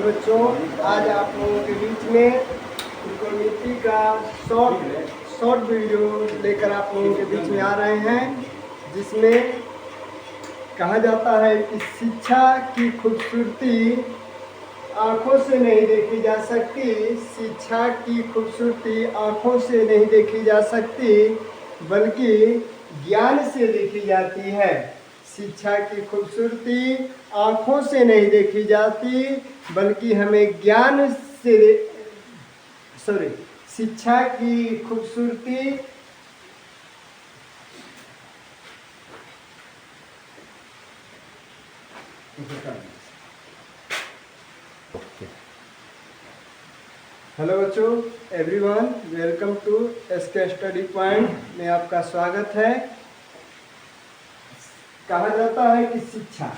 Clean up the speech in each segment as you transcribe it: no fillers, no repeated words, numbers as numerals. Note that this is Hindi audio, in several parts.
बच्चों, आज आप लोगों के बीच में त्रिकोणमिति का शॉर्ट वीडियो लेकर आप लोगों के बीच में आ रहे हैं, जिसमें कहा जाता है कि शिक्षा की खूबसूरती आँखों से नहीं देखी जा सकती, शिक्षा की खूबसूरती आँखों से नहीं देखी जा सकती बल्कि ज्ञान से देखी जाती है। शिक्षा की खूबसूरती आँखों से नहीं देखी जाती बल्कि हमें ज्ञान से शिक्षा की खूबसूरती हेलो बच्चों, everyone, welcome to SK study point में आपका स्वागत है। कहा जाता है कि शिक्षा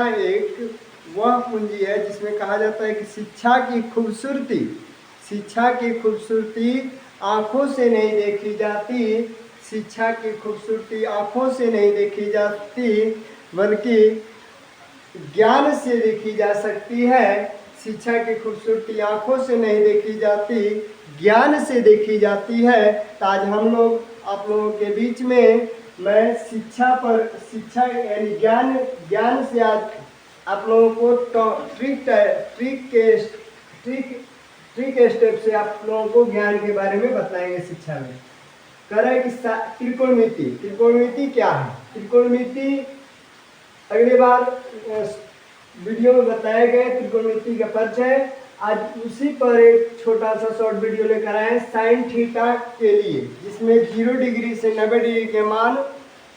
एक वह पूंजी है जिसमें कहा जाता है कि शिक्षा की खूबसूरती आँखों से नहीं देखी जाती, शिक्षा की खूबसूरती आँखों से नहीं देखी जाती बल्कि ज्ञान से देखी जा सकती है। शिक्षा की खूबसूरती आँखों से नहीं देखी जाती, ज्ञान से देखी जाती है। तो आज हम लोग आप लोगों के बीच में मैं शिक्षा यानी ज्ञान से आज आप लोगों को ट्रिक स्टेप से आप लोगों को ज्ञान के बारे में बताएंगे। शिक्षा में कह रहे हैं कि त्रिकोणमिति क्या है। त्रिकोणमिति अगली बार वीडियो में बताए गए त्रिकोणमिति का परिचय, आज उसी पर एक छोटा सा शॉर्ट वीडियो लेकर आए हैं साइन थीटा के लिए, जिसमें 0 डिग्री से 90 डिग्री के मान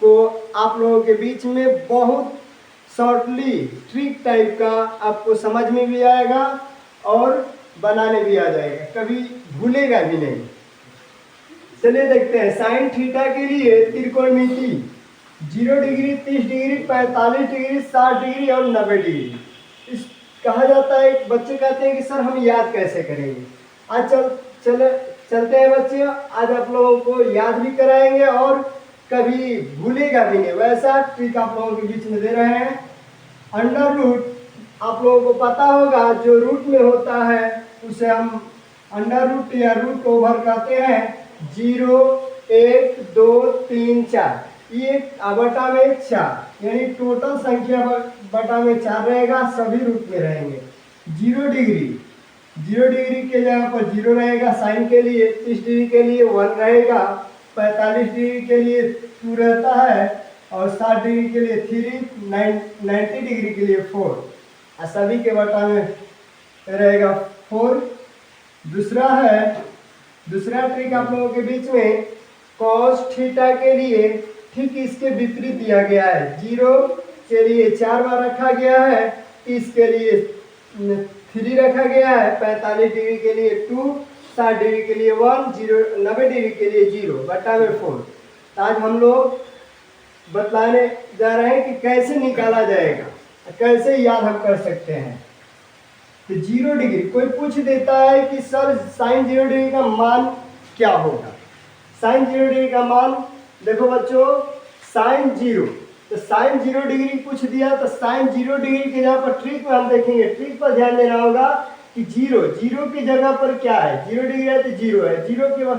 को आप लोगों के बीच में बहुत शॉर्टली ट्रिक टाइप का आपको समझ में भी आएगा और बनाने भी आ जाएगा, कभी भूलेगा भी नहीं। चलिए देखते हैं साइन थीटा के लिए त्रिकोणमिति 0 डिग्री, 30 डिग्री, 45 डिग्री, 60 डिग्री और 90 डिग्री। इस कहा जाता है, बच्चे कहते हैं कि सर हम याद कैसे करेंगे। आज चलते हैं बच्चे, आज आप लोगों को याद भी कराएंगे और कभी भूलेगा भी नहीं, वैसा ट्रिक आप लोगों के बीच में दे रहे हैं। अंडर रूट आप लोगों को पता होगा, जो रूट में होता है उसे हम अंडर रूट या रूट ओवर कहते हैं। 0, 1, 2, 3, 4 ये बटा में 4 यानी टोटल संख्या बटा में 4 रहेगा, सभी रूट में रहेंगे। 0 डिग्री के जगह पर 0 रहेगा साइन के लिए, 30 डिग्री के लिए 1 रहेगा, 45 डिग्री के लिए 2 रहता है और 60 डिग्री के लिए 3, 90 डिग्री के लिए 4 और सभी के बटा में रहेगा 4। दूसरा ट्रिक आप लोगों के बीच में कॉस थीटा के लिए ठीक इसके विपरीत दिया गया है। 0 के लिए 4 बार रखा गया है, 30 के लिए 3 रखा गया है, 45 डिग्री के लिए 2, 60 डिग्री के लिए 1, 90 डिग्री के लिए 0 बटा में 4। आज हम लोग बतलाने जा रहे हैं कि कैसे निकाला जाएगा, कैसे याद हम कर सकते हैं। तो 0 डिग्री कोई पूछ देता है कि सर साइन 0 डिग्री का मान क्या होगा। साइन 0 डिग्री का मान देखो बच्चों, साइन 0 तो साइन 0 डिग्री पूछ दिया तो साइन 0 डिग्री के जगह पर ट्रिक में हम देखेंगे, ट्रिक पर ध्यान देना होगा कि 0 की जगह पर क्या है। 0 डिग्री है तो 0 है, 0 के बाद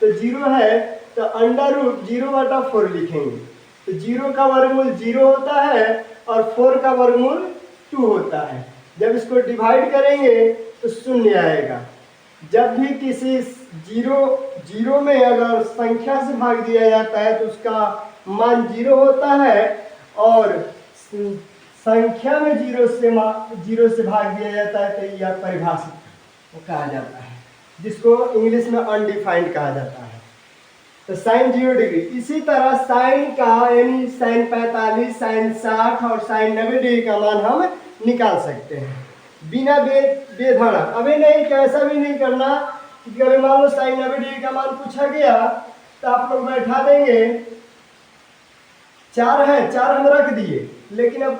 तो 0 है तो अंडर रूट 0/4 लिखेंगे। तो 0 का वर्गमूल 0 होता है और 4 का वर्गमूल 2 होता है। जब इसको डिवाइड करेंगे तो 0 आएगा। जब भी किसी 0 में अगर संख्या से भाग दिया जाता है तो उसका मान 0 होता है और संख्या में 0 से भाग दिया जाता है तो यह परिभाषित कहा जाता है, जिसको इंग्लिश में अनडिफाइंड कहा जाता है। तो साइन 0 डिग्री, इसी तरह साइन का यानी साइन 45, साइन 60 और साइन 90 डिग्री का मान हम निकाल सकते हैं बिना बेधड़क। अभी नहीं, कैसा भी नहीं करना कि अगर मान लो साइन 90 डिग्री का मान पूछा गया तो आप लोग बैठा देंगे। 4 है, 4 हम रख दिए, लेकिन अब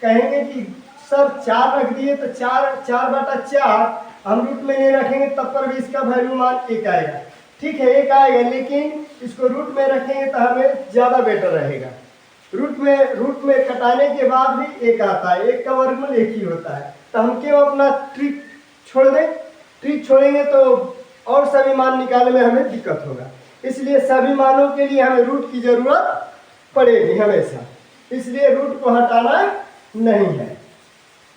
कहेंगे कि सर 4 रख दिए तो 4/4 हम रूट में नहीं रखेंगे, तब पर भी इसका वैल्यू मान 1 आएगा। ठीक है, 1 आएगा, लेकिन इसको रूट में रखेंगे तो हमें ज़्यादा बेटर रहेगा। रूट में कटाने के बाद भी एक आता है, एक का वर्गमूल एक ही होता है। तो हम क्यों अपना ट्रिक छोड़ दें? ट्रिक छोड़ेंगे तो और सभी मान निकालने में हमें दिक्कत होगा। इसलिए सभी मानों के लिए हमें रूट की जरूरत पड़ेगी हमेशा, इसलिए रूट को हटाना नहीं है।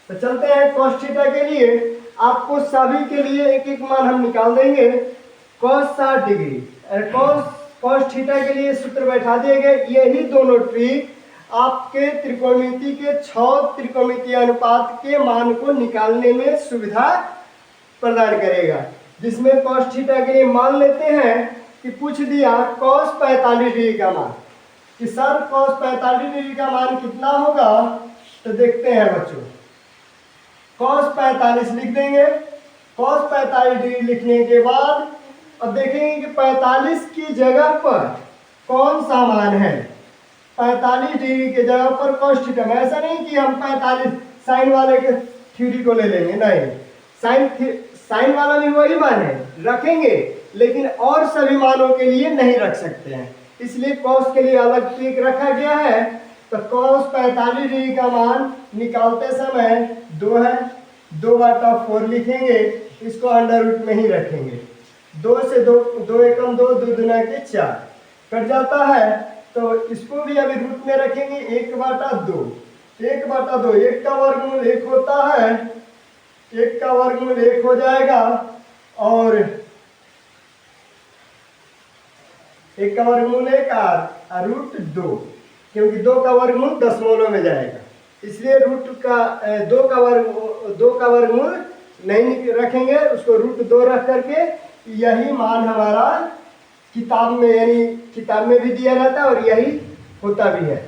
तो चलते हैं cos थीटा के लिए। आपको सभी के लिए एक एक मान हम निकाल देंगे। cos 60 डिग्री, cos थीटा के लिए सूत्र बैठा दिए गए। यही दोनों ट्रिक आपके त्रिकोणमिति के 6 त्रिकोणमितीय अनुपात के मान को निकालने में सुविधा प्रदान करेगा। जिसमें cos थीटा के लिए मान लेते हैं कि पूछ दिया cos 45 डिग्री का मान, कि सर cos 45 डिग्री का मान कितना होगा। तो देखते हैं बच्चों, cos 45 लिख देंगे। cos 45 डिग्री लिखने के बाद अब देखेंगे कि 45 की जगह पर कौन सा मान है। 45 डिग्री के जगह पर cos थीटा में, ऐसा नहीं कि हम 45 साइन वाले के थ्योरी को ले लेंगे, नहीं, साइन वाला भी वही मान है, रखेंगे, लेकिन और सभी मानों के लिए नहीं रख सकते हैं। इसलिए cos के लिए अलग ट्रिक रखा गया है। तो cos 45 डिग्री का मान निकालते समय 2 है, 2/4 लिखेंगे, इसको अंडर रूट में ही रखेंगे। 2 से 2 एकम 2, 2 दूना के 4 कट जाता है। तो इसको भी अभी रूट में रखेंगे, 1/2, 1/2, 1 का वर्गमूल 1 होता है, 1 का वर्गमूल 1 हो जाएगा, और 1 का वर्गमूल 1 और रूट 2, क्योंकि 2 का वर्गमूल दशमलव में जाएगा, इसलिए रूट का 2 का वर्गमूल नहीं रखेंगे, उसको रूट 2 रख करके यही मान हमारा किताब में, यानी किताब में भी दिया रहता है और यही होता भी है।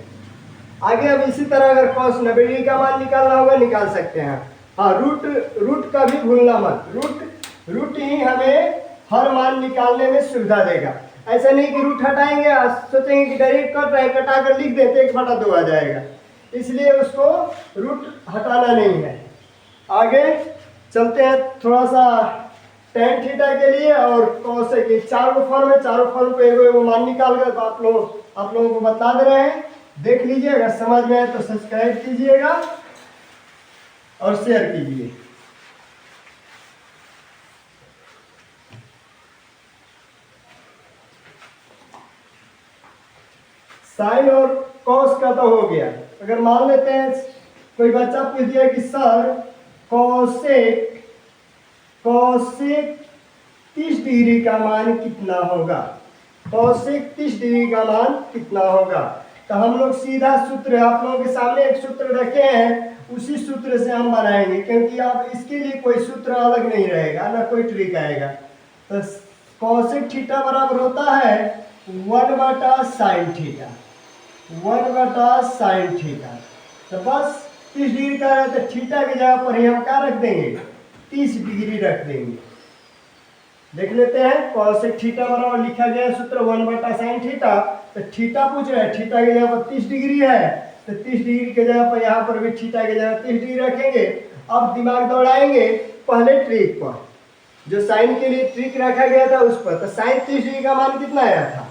आगे अब इसी तरह अगर cos 90 डिग्री का मान निकालना होगा निकाल सकते हैं। हाँ, रूट का भी भूलना मत, रूट ही हमें हर मान निकालने में सुविधा देगा। ऐसा नहीं कि रूट हटाएंगे और सोचेंगे कि डायरेक्ट कट रहा है, कटा कर लिख देते 1/2 आ जाएगा, इसलिए उसको रूट हटाना नहीं है। आगे चलते हैं थोड़ा सा tan थीटा के लिए और cos के 4 फॉर्म है, 4 फॉर्म को एगो मान निकाल कर तो आप लोगों को बता दे रहे हैं, देख लीजिए। अगर समझ में आए तो सब्सक्राइब कीजिएगा और शेयर कीजिए। साइन और कॉस का तो हो गया। अगर मान लेते हैं कोई बच्चा पूछ दिया कि सर कॉसेक 30 डिग्री का मान कितना होगा, कॉसेक 30 डिग्री का मान कितना होगा। तो हम लोग सीधा सूत्र आप लोगों के सामने एक सूत्र रखे हैं, उसी सूत्र से हम बनाएंगे, क्योंकि अब इसके लिए कोई सूत्र अलग नहीं रहेगा, ना कोई ट्रिक आएगा। तो कॉसेक थीटा बराबर होता है 1/sin थीटा, 1/sin थीटा। तो बस 30 डिग्री का है तो थीटा की जगह पर ही हम क्या रख देंगे, 30 डिग्री रख देंगे। देख लेते हैं cosec थीटा बराबर लिखा गया सूत्र 1/sin थीटा। तो थीटा पूछ रहे हैं, थीटा की जगह पर 30 डिग्री है, तो 30 डिग्री के जगह पर यहाँ पर भी थीटा की जगह 30 डिग्री रखेंगे। अब दिमाग दौड़ाएंगे पहले ट्रिक पर, जो साइन के लिए ट्रिक रखा गया था उस पर। तो साइन 30 डिग्री का मान कितना आया था,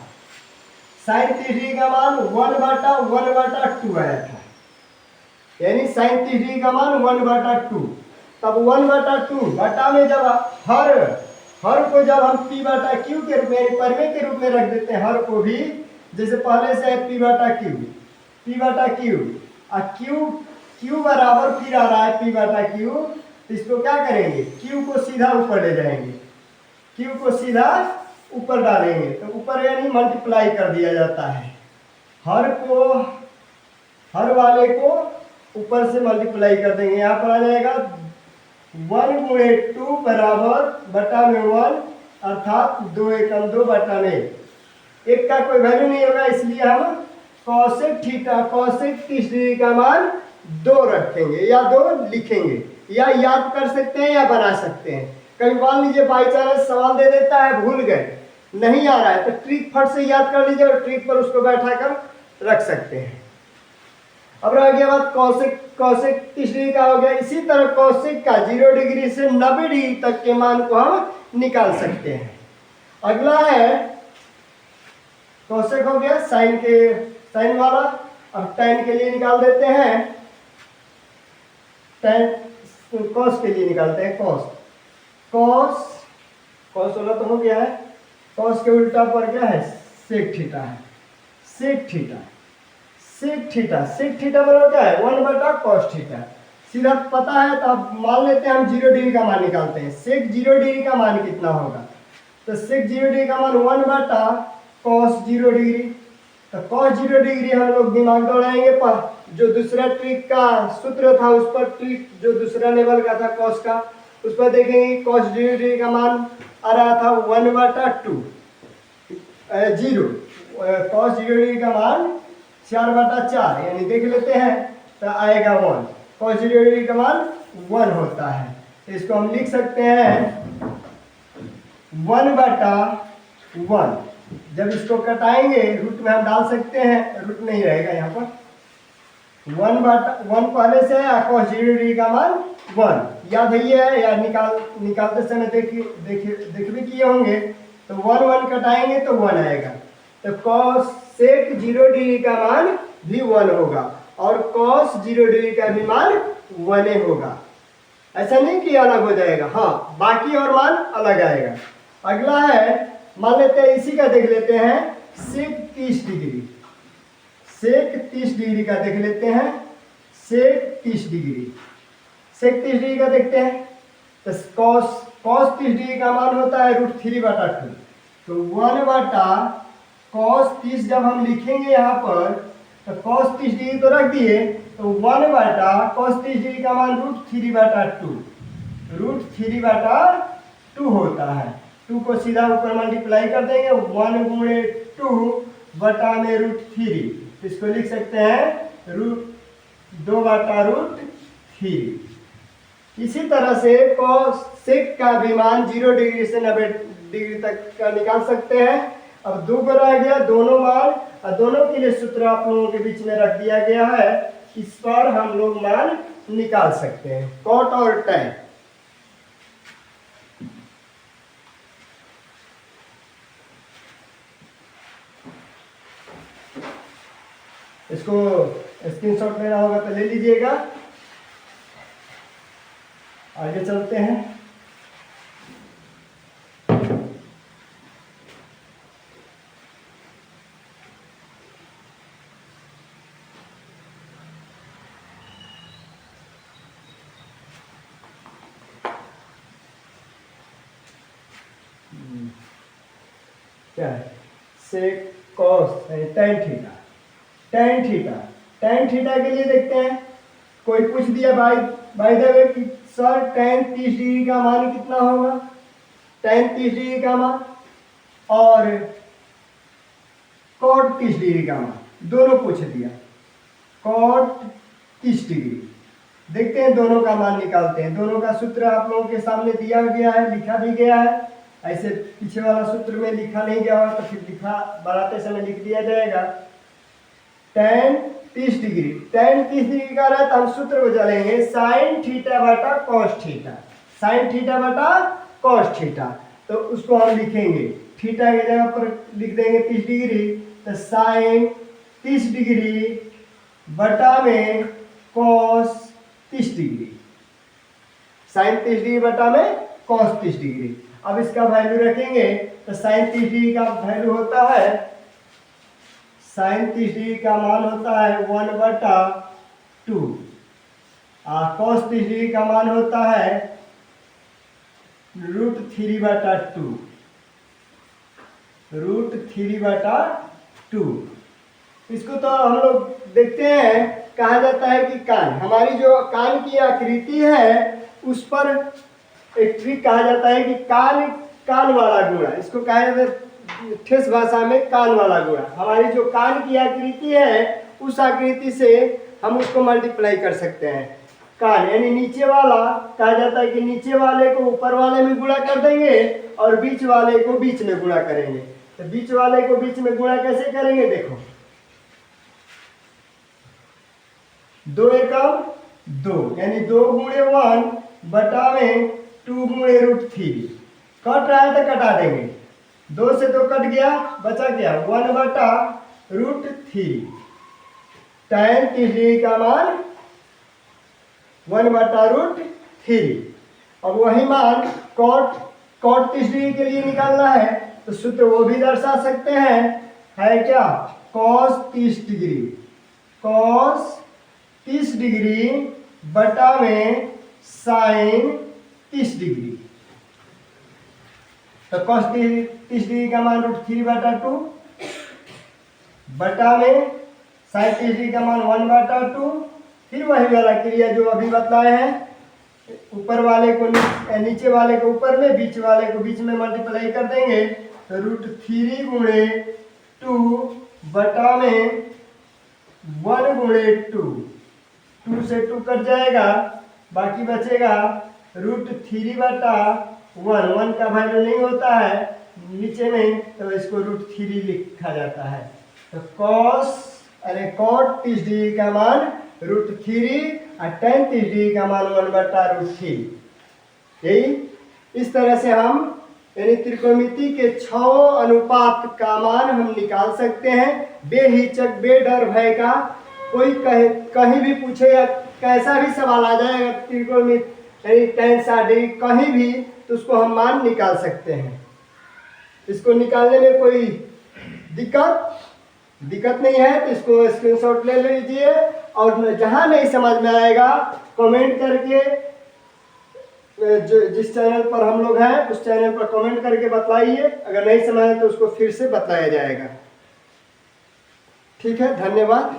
साइन 30 डिग्री का मान 1/2 आया था, यानी साइन 30 डिग्री का मान 1/2। तब 1/2 बटा में जब हर को जब हम p/q के रूप में, परिमेय के रूप में रख देते हैं, हर को भी जैसे पहले से है p/q और q बराबर फिर आ रहा है p/q, तो इसको क्या करेंगे, q को सीधा ऊपर ले जाएंगे, q को सीधा ऊपर डालेंगे, तो ऊपर यानी मल्टीप्लाई कर दिया जाता है, हर वाले को ऊपर से मल्टीप्लाई कर देंगे। यहाँ पर आ जाएगा 1 गुणे 2 बराबर बटा में 1, अर्थात 2 एकम 2 बटा में 1 का कोई वैल्यू नहीं होगा, इसलिए हम कॉसेक थीटा कॉसेक 30 डिग्री का मान 2 रखेंगे या 2 लिखेंगे, या याद कर सकते हैं या बना सकते हैं। कभी मान लीजिए बाई चांस सवाल दे देता है, भूल गए, नहीं आ रहा है, तो ट्रिक फट से याद कर लीजिए और ट्रिक पर उसको बैठा कर रख सकते हैं। अब रह गया बात कॉसेक 30 डिग्री का हो गया। इसी तरह कॉसेक का 0 डिग्री से 90 डिग्री तक के मान को हम निकाल सकते हैं। अगला है कॉसेक हो गया साइन वाला, अब tan के लिए निकाल देते हैं, tan cos के लिए निकालते हैं, cos वाला तो हो गया है, cos के उल्टा पर क्या है, sec थीटा है, sec थीटा बराबर क्या है, 1/cos थीटा। सीधा पता है तो अब मान लेते हैं हम 0 डिग्री का मान निकालते हैं। sec 0 डिग्री का मान कितना होगा, तो sec 0 डिग्री का मान 1/cos 0 डिग्री। तो cos 0 डिग्री हम लोग दिमाग दौड़ाएंगे पर जो दूसरा ट्रिक का सूत्र था उस पर, ट्रिक जो दूसरा लेवल का था cos का, उस पर देखेंगे cos 0 डिग्री का मान आ रहा था 1/2 0, cos 0 डिग्री का मान 4/4, यानी देख लेते हैं तो आएगा 1। cos 0 डिग्री का मान 1 होता है, तो इसको हम लिख सकते हैं 1/1। जब इसको कटाएंगे रूट में हम डाल सकते हैं, रूट नहीं रहेगा यहाँ पर, 1/1 पहले से है, cos 0 डिग्री का मान 1 याद है ये है, या निकालते समय देख भी किए होंगे, तो 1 कटाएंगे तो 1 आएगा। तो cos sec 0 डिग्री का मान भी 1 होगा और cos 0 डिग्री का भी मान 1 होगा। ऐसा नहीं कि अलग हो जाएगा, हाँ बाकी और मान अलग आएगा। अगला है, मान लेते हैं इसी का देख लेते हैं sec 30 डिग्री, sec 30 डिग्री का देख लेते हैं, sec 30 डिग्री का देखते हैं। तो cos 30 डिग्री का मान होता है √3/2, तो 1/cos 30 जब हम लिखेंगे यहाँ पर, तो cos 30 डिग्री तो रख दिए, तो 1/cos 30 डिग्री का मान √3/2 होता है। 2 को सीधा ऊपर मल्टीप्लाई कर देंगे, 1 गुणे 2 बटा में √3, इसको लिख सकते हैं √2/√3। इसी तरह से cos sec का भी मान 0 डिग्री से 90 डिग्री तक का निकाल सकते हैं। अब 2 को रह गया, दोनों मान और दोनों के लिए सूत्र आप लोगों के बीच में रख दिया गया है, इस पर हम लोग मान निकाल सकते हैं, cot और tan। इसको स्क्रीनशॉट लेना होगा तो ले लीजिएगा। आगे चलते हैं। क्या है, sec cos tan theta, tan theta के लिए देखते हैं। कोई पूछ दिया बाय द वे कि सर tan 30 डिग्री का मान कितना होगा, tan 30 डिग्री का मान और cot 30 डिग्री का मान, दोनों पूछ दिया। cot 30 डिग्री देखते हैं, दोनों का मान निकालते हैं। दोनों का सूत्र आप लोगों के सामने दिया गया है, लिखा भी गया है। ऐसे पीछे वाला सूत्र में लिखा नहीं गया होगा तो फिर लिखा बनाते समय लिख दिया जाएगा। tan 30 डिग्री का रहा तो हम सूत्र को चलेंगे sin थीटा बटा cos थीटा, तो उसको हम लिखेंगे थीटा की जगह पर लिख देंगे 30 डिग्री, तो sin 30 डिग्री बटा में cos 30 डिग्री, sin 30 डिग्री बटा में cos 30 डिग्री। अब इसका वैल्यू रखेंगे तो sin 30 डिग्री का वैल्यू होता है, sin 30 डिग्री का मान होता है 1/2 और cos 30 डिग्री का मान होता है √3/2। इसको तो हम लोग देखते हैं, कहा जाता है कि कान, हमारी जो कान की आकृति है उस पर एक ट्रिक कहा जाता है कि कान वाला गुणा, इसको कहा जाता है ठेस भाषा में कान वाला गुणा। हमारी जो कान की आकृति है उस आकृति से हम उसको मल्टीप्लाई कर सकते हैं। कान यानी नीचे वाला, कहा जाता है कि नीचे वाले को ऊपर वाले में गुणा कर देंगे और बीच वाले को बीच में गुणा करेंगे। तो बीच वाले को बीच में गुणा कैसे करेंगे, देखो 2 एकम 2 यानी 2 गुणे 1 बटा में 2 गुणे √3। कट रहा है तो कटा देंगे, 2 से 2 कट गया, बचा क्या 1/√3। tan 30 डिग्री का मान 1/√3। अब वही मान cot 30 डिग्री के लिए निकालना है तो सूत्र वो भी दर्शा सकते हैं, है क्या, cos 30 डिग्री, cos 30 डिग्री बटा में sin 30 डिग्री। तो cos 30 डिग्री का मान √3/2 बटा में sin 30 डिग्री का मान 1/2। फिर वही वाला क्रिया जो अभी बतलाए हैं, ऊपर वाले को नीचे वाले को ऊपर में, बीच वाले को बीच में मल्टीप्लाई कर देंगे तो √3 गुणे 2 बटा में 1 गुणे 2, 2 से 2 कट जाएगा, बाकी बचेगा √3/1। 1 का वैल्यू नहीं होता है नीचे में तो इसको √3 लिखा जाता है। तो cot 30 डिग्री का मान √3 और tan 30 डिग्री का मान 1/√3। यही इस तरह से हम यानी त्रिकोणमिति के 6 अनुपात का मान हम निकाल सकते हैं बेहिचक, बेडर भय का। कोई कहीं भी पूछेगा, कैसा भी सवाल आ जाएगा त्रिकोणमिति यानी tan 60 डिग्री कहीं भी, तो उसको हम मान निकाल सकते हैं। इसको निकालने में कोई दिक्कत नहीं है तो इसको स्क्रीनशॉट ले लीजिए, और जहां नहीं समझ में आएगा कमेंट करके, जिस चैनल पर हम लोग हैं उस चैनल पर कमेंट करके बतलाइए, अगर नहीं समझ आए तो उसको फिर से बताया जाएगा। ठीक है, धन्यवाद।